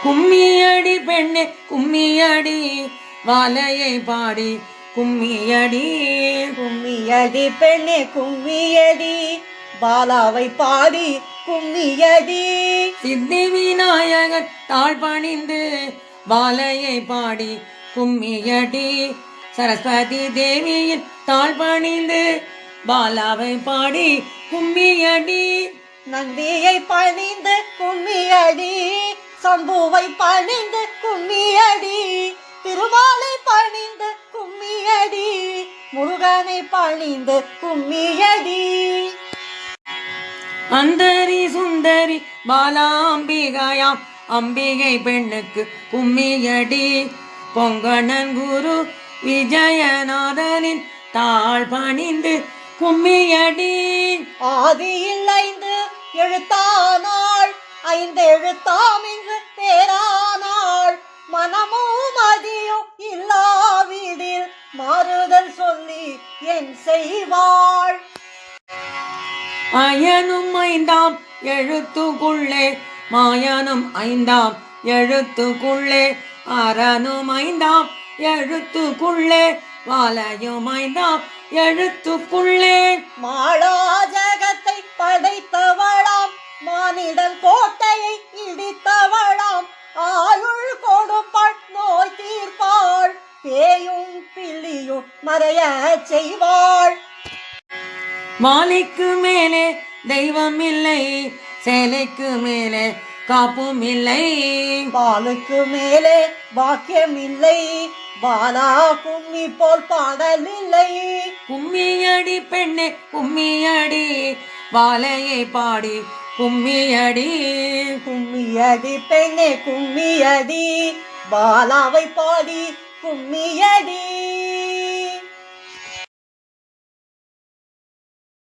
கும்மியடி பெண்ணே கும்மியடி வாலையை பாடி கும்மியடி. கும்மியடி பெண்ணே கும்மியடி பாலாவை பாடி கும்மியடி. சித்தி விநாயகர் தாழ் பணிந்து வாலையை பாடி கும்மியடி. சரஸ்வதி தேவியின் தாழ் பணிந்து பாலாவை பாடி கும்மியடி. நந்தியை பணிந்து கும்மியடி, சம்புவை பணிந்து கும்மியடி, திருமாலை பணிந்து கும்மியடி, முருகனை பணிந்து கும்மியடி. அந்தரி சுந்தரி பாலாம்பிகையாம் அம்பிகை பெண்ணுக்கு கும்மியடி. பொங்கணன் குரு விஜயநாதனின் தாழ் பணிந்து கும்மியடி. ஆதியில் 5 எழுத்தானாள், 5 எழுத்தாம் இங்கு பேரானாள். மனமும் மதியும் இல்லாவிடில் மாறுதல் சொல்லி என் செய்வாள். அயனும் 5ஆம் எழுத்துக்குள்ளே மாயனும் 5ஆம் எழுத்துக்குள்ளே அரனும் 5ஆம் எழுத்துக்குள்ளே வாலையும் 5ஆம் எழுத்துக்குள்ளே. மாளா ஜகத்தை படைத்தவளாம், மானிடன் கோட்டையை இடித்தவளாம். ஆயுள் கொடுப்பாள், நோய் தீர்ப்பாள், பேயும் பிள்ளியும் மறைய செய்வாள். மாலைக்கு மேலே தெய்வம் இல்லை, சேலைக்கு மேலே காப்பும் இல்லை. பாலுக்கு மேலே பாக்கியம் இல்லை, பாலா கும்மி போல் பாடல் இல்லை. கும்மியடி பெண்ணே கும்மியடி வாலையை பாடி கும்மியடி. கும்மியடி பெண்ணே கும்மியடி பாலாவை பாடி கும்மியடி.